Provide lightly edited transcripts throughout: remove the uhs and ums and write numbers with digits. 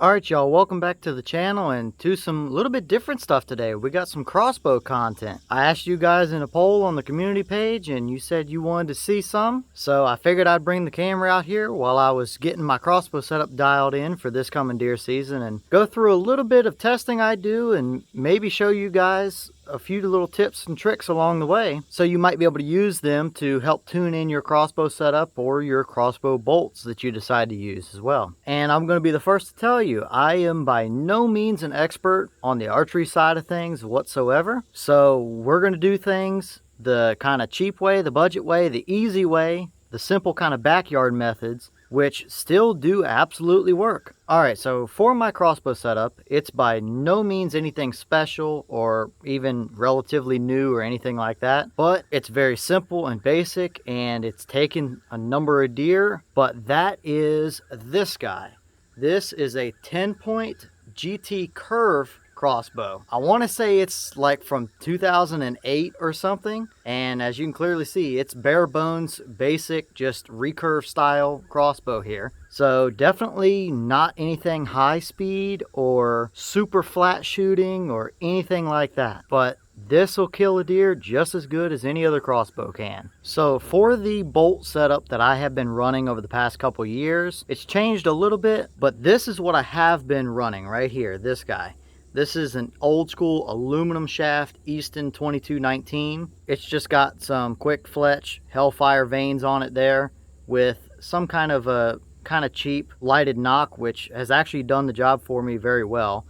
Alright y'all, welcome back to the channel and to some little bit different stuff today. We got some crossbow content. I asked you guys in a poll on the community page and you said you wanted to see some. So I figured I'd bring the camera out here while I was getting my crossbow setup dialed in for this coming deer season and go through a little bit of testing I do and maybe show you guys a few little tips and tricks along the way, so you might be able to use them to help tune in your crossbow setup or your crossbow bolts that you decide to use as well. And I'm going to be the first to tell you, I am by no means an expert on the archery side of things whatsoever. So we're going to do things the kind of cheap way, the budget way, the easy way, the simple kind of backyard methods, which still do absolutely work. Alright, so for my crossbow setup, it's by no means anything special or even relatively new or anything like that, but it's very simple and basic, and it's taken a number of deer, but that is this guy. This is a 10-point GT curve crossbow. I want to say it's like from 2008 or something, and as you can clearly see, it's bare bones basic just recurve style crossbow here. So definitely not anything high speed or super flat shooting or anything like that, but this will kill a deer just as good as any other crossbow can. So for the bolt setup that I have been running over the past couple years, it's changed a little bit, but this is what I have been running right here, this guy. This is an old school aluminum shaft Easton 2219. It's just got some quick fletch Hellfire vanes on it there with some kind of cheap lighted knock, which has actually done the job for me very well.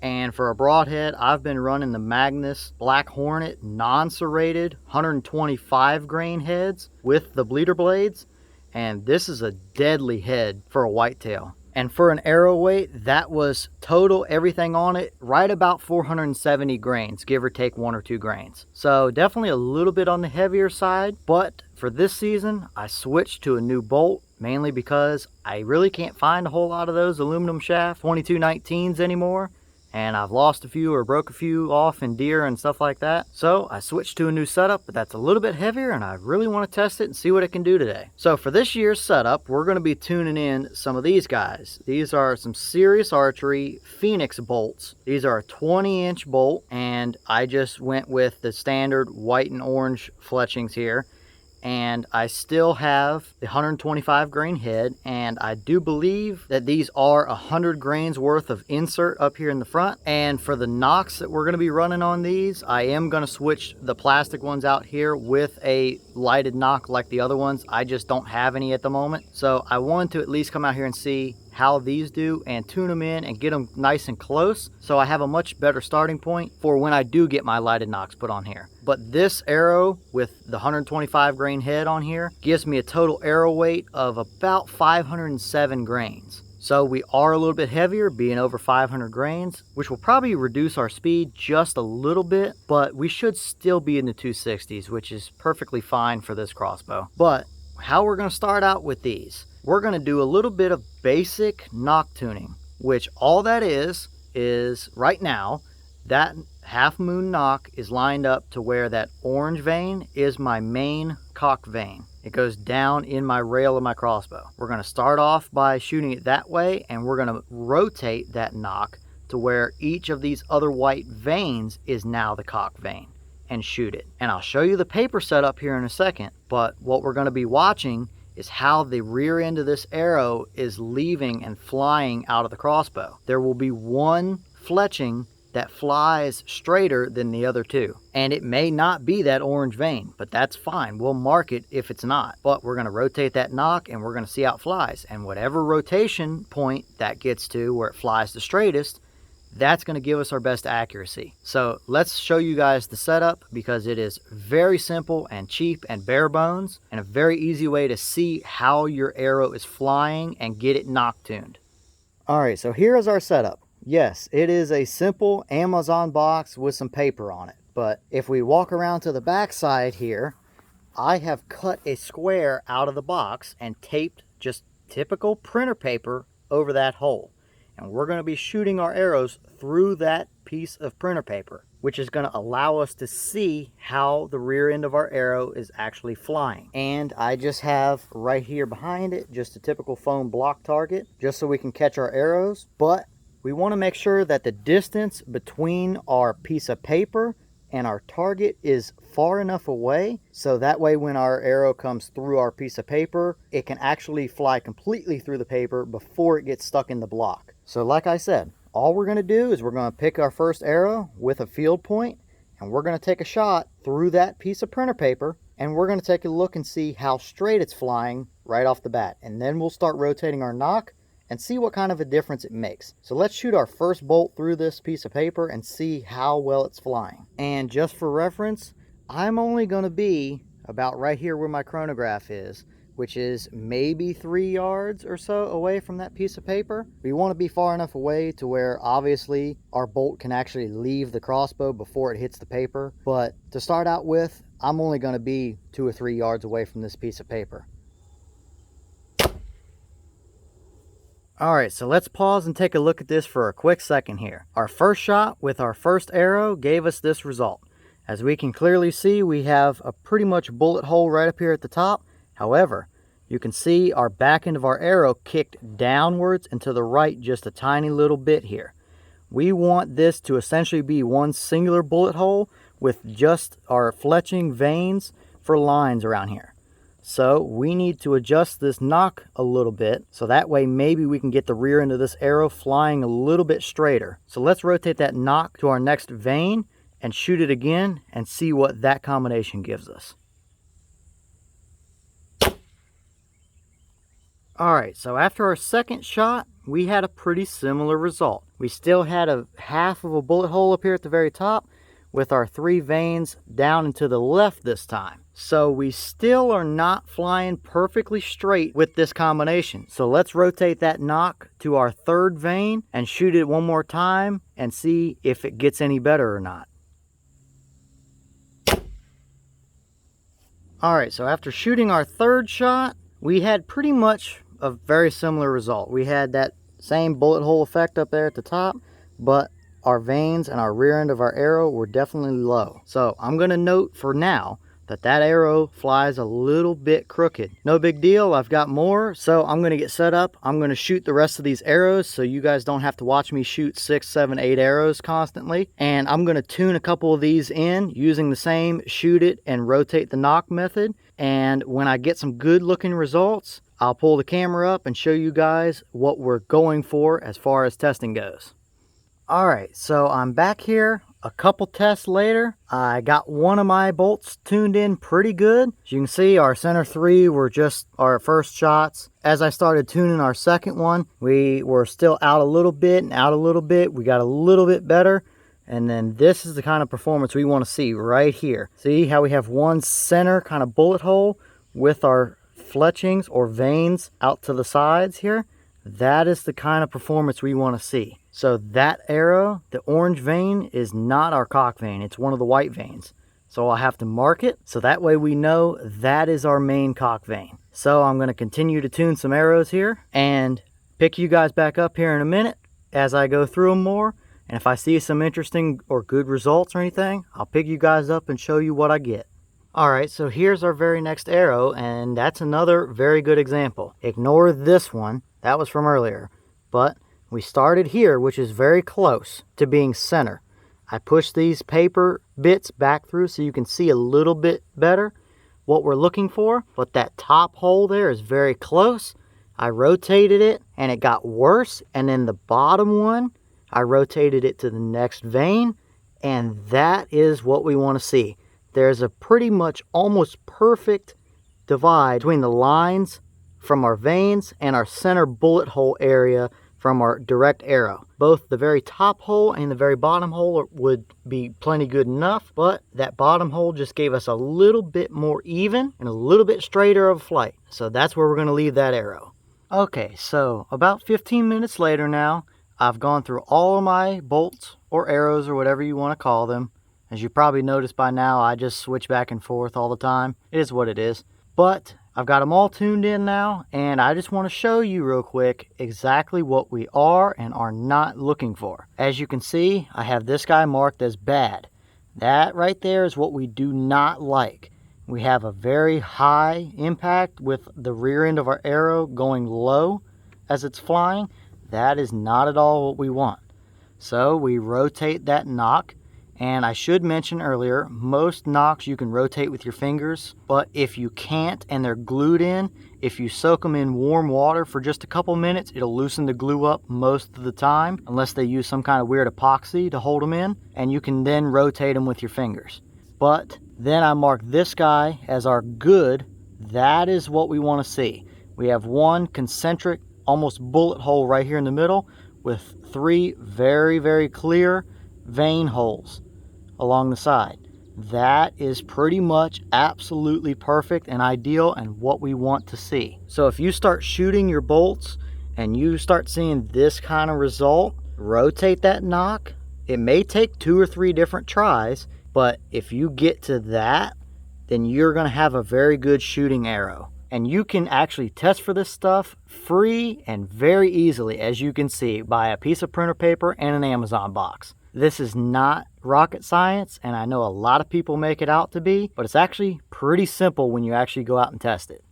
And for a broadhead, I've been running the Magnus Black Hornet non-serrated 125 grain heads with the bleeder blades, and this is a deadly head for a whitetail. And for an arrow weight, that was total everything on it, right about 470 grains, give or take 1 or 2 grains. So definitely a little bit on the heavier side, but for this season, I switched to a new bolt, mainly because I really can't find a whole lot of those aluminum shaft 2219s anymore. And I've lost a few or broke a few off in deer and stuff like that. So I switched to a new setup, but that's a little bit heavier and I really want to test it and see what it can do today. So for this year's setup, we're going to be tuning in some of these guys. These are some Serious Archery Phoenix bolts. These are a 20-inch bolt, and I just went with the standard white and orange fletchings here. And I still have the 125 grain head, and I do believe that these are 100 grains worth of insert up here in the front. And for the nocks that we're going to be running on these, I am going to switch the plastic ones out here with a lighted knock like the other ones. I just don't have any at the moment, so I wanted to at least come out here and see how these do and tune them in and get them nice and close, so I have a much better starting point for when I do get my lighted nocks put on here. But this arrow with the 125 grain head on here gives me a total arrow weight of about 507 grains. So we are a little bit heavier, being over 500 grains, which will probably reduce our speed just a little bit, but we should still be in the 260s, which is perfectly fine for this crossbow. But how we're going to start out with these, we're going to do a little bit of basic knock tuning, which all that is right now, that half moon knock is lined up to where that orange vein is my main cock vein. It goes down in my rail of my crossbow. We're going to start off by shooting it that way, and we're going to rotate that knock to where each of these other white veins is now the cock vein, and shoot it. And I'll show you the paper setup here in a second, but what we're going to be watching is how the rear end of this arrow is leaving and flying out of the crossbow. There will be one fletching that flies straighter than the other two, and it may not be that orange vein, but that's fine. We'll mark it if it's not, but we're going to rotate that knock and we're going to see how it flies, and whatever rotation point that gets to where it flies the straightest, that's going to give us our best accuracy. So let's show you guys the setup, because it is very simple and cheap and bare bones, and a very easy way to see how your arrow is flying and get it knock tuned. Alright, so here is our setup. Yes, it is a simple Amazon box with some paper on it, but if we walk around to the back side here, I have cut a square out of the box and taped just typical printer paper over that hole. And we're going to be shooting our arrows through that piece of printer paper, which is going to allow us to see how the rear end of our arrow is actually flying. And I just have right here behind it just a typical foam block target, just so we can catch our arrows. But we want to make sure that the distance between our piece of paper and our target is far enough away so that way when our arrow comes through our piece of paper, it can actually fly completely through the paper before it gets stuck in the block. So like I said, all we're going to do is we're going to pick our first arrow with a field point, and we're going to take a shot through that piece of printer paper, and we're going to take a look and see how straight it's flying right off the bat. And then we'll start rotating our nock and see what kind of a difference it makes. So let's shoot our first bolt through this piece of paper and see how well it's flying. And just for reference, I'm only going to be about right here where my chronograph is, which is maybe 3 yards or so away from that piece of paper. We want to be far enough away to where obviously our bolt can actually leave the crossbow before it hits the paper. But to start out with, I'm only going to be 2 or 3 yards away from this piece of paper. Alright, so let's pause and take a look at this for a quick second here. Our first shot with our first arrow gave us this result. As we can clearly see, we have a pretty much bullet hole right up here at the top. However, you can see our back end of our arrow kicked downwards and to the right just a tiny little bit here. We want this to essentially be one singular bullet hole with just our fletching veins for lines around here. So we need to adjust this nock a little bit so that way maybe we can get the rear end of this arrow flying a little bit straighter. So let's rotate that nock to our next vein and shoot it again and see what that combination gives us. Alright, so after our second shot, we had a pretty similar result. We still had a half of a bullet hole up here at the very top with our 3 veins down and to the left this time. So we still are not flying perfectly straight with this combination. So let's rotate that nock to our 3rd vein and shoot it one more time and see if it gets any better or not. Alright, so after shooting our 3rd shot, we had pretty much a very similar result. We had that same bullet hole effect up there at the top, but our veins and our rear end of our arrow were definitely low. So I'm going to note for now that that arrow flies a little bit crooked. No big deal, I've got more, so I'm going to get set up. I'm going to shoot the rest of these arrows so you guys don't have to watch me shoot 6, 7, 8 arrows constantly. And I'm going to tune a couple of these in using the same shoot it and rotate the nock method. And when I get some good looking results, I'll pull the camera up and show you guys what we're going for as far as testing goes. Alright, so I'm back here a couple tests later. I got one of my bolts tuned in pretty good. As you can see, our center 3 were just our first shots. As I started tuning our second one, we were still out a little bit and out a little bit. We got a little bit better. And then this is the kind of performance we want to see right here. See how we have one center kind of bullet hole with our fletchings or veins out to the sides here? That is the kind of performance we want to see. So that arrow, the orange vein, is not our cock vein. It's one of the white veins. So I'll have to mark it so that way we know that is our main cock vein. So I'm going to continue to tune some arrows here and pick you guys back up here in a minute as I go through them more. And if I see some interesting or good results or anything, I'll pick you guys up and show you what I get. Alright, so here's our very next arrow, and that's another very good example. Ignore this one, that was from earlier. But we started here, which is very close to being center. I pushed these paper bits back through so you can see a little bit better what we're looking for. But that top hole there is very close. I rotated it and it got worse. And then the bottom one, I rotated it to the next vein. And that is what we want to see. There's a pretty much almost perfect divide between the lines from our veins and our center bullet hole area from our direct arrow. Both the very top hole and the very bottom hole would be plenty good enough, but that bottom hole just gave us a little bit more even and a little bit straighter of a flight. So that's where we're going to leave that arrow. Okay, so about 15 minutes later now, I've gone through all of my bolts or arrows or whatever you want to call them. As you probably noticed by now, I just switch back and forth all the time. It is what it is. But I've got them all tuned in now, and I just want to show you real quick exactly what we are and are not looking for. As you can see, I have this guy marked as bad. That right there is what we do not like. We have a very high impact with the rear end of our arrow going low as it's flying. that is not at all what we want. So we rotate that nock, and I should mention earlier, most nocks you can rotate with your fingers, but if you can't and they're glued in, if you soak them in warm water for just a couple minutes, it'll loosen the glue up most of the time, unless they use some kind of weird epoxy to hold them in, and you can then rotate them with your fingers. But then I mark this guy as our good. That is what we want to see. We have one concentric, almost bullet hole right here in the middle with 3 very, very clear vein holes along the side. That is pretty much absolutely perfect and ideal and what we want to see. So if you start shooting your bolts and you start seeing this kind of result, rotate that nock. It may take 2 or 3 different tries, but if you get to that, then you're going to have a very good shooting arrow. And you can actually test for this stuff free and very easily, as you can see, by a piece of printer paper and an Amazon box. This is not rocket science, and I know a lot of people make it out to be, but it's actually pretty simple when you actually go out and test it.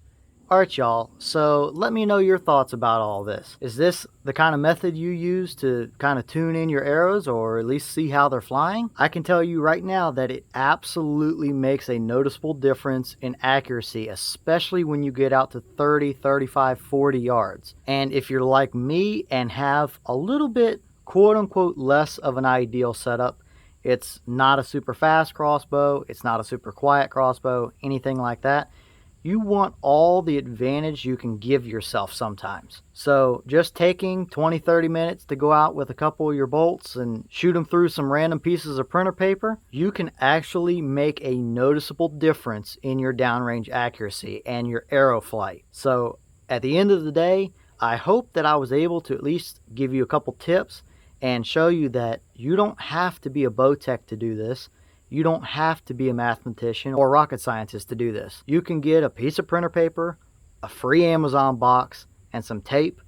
Alright y'all, so let me know your thoughts about all this. Is this the kind of method you use to kind of tune in your arrows, or at least see how they're flying? I can tell you right now that it absolutely makes a noticeable difference in accuracy, especially when you get out to 30, 35, 40 yards. And if you're like me and have a little bit quote-unquote less of an ideal setup, it's not a super fast crossbow, it's not a super quiet crossbow, anything like that, you want all the advantage you can give yourself sometimes. So just taking 20-30 minutes to go out with a couple of your bolts and shoot them through some random pieces of printer paper, you can actually make a noticeable difference in your downrange accuracy and your arrow flight. So at the end of the day, I hope that I was able to at least give you a couple tips and show you that you don't have to be a bow tech to do this. You don't have to be a mathematician or rocket scientist to do this. You can get a piece of printer paper, a free Amazon box, and some tape,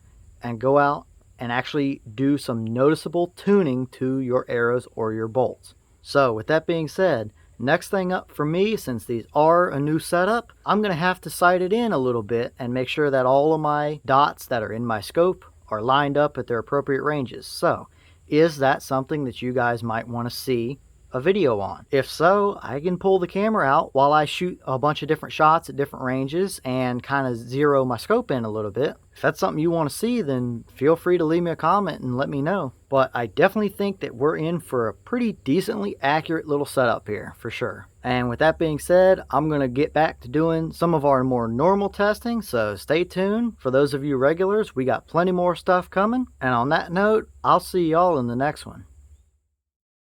and go out and actually do some noticeable tuning to your arrows or your bolts. So with that being said, next thing up for me, since these are a new setup, I'm going to have to sight it in a little bit and make sure that all of my dots that are in my scope are lined up at their appropriate ranges. So is that something that you guys might want to see a video on? If so, I can pull the camera out while I shoot a bunch of different shots at different ranges and kind of zero my scope in a little bit. If that's something you want to see, then feel free to leave me a comment and let me know. But I definitely think that we're in for a pretty decently accurate little setup here, for sure. And with that being said, I'm going to get back to doing some of our more normal testing, so stay tuned. For those of you regulars, we got plenty more stuff coming. And on that note, I'll see y'all in the next one.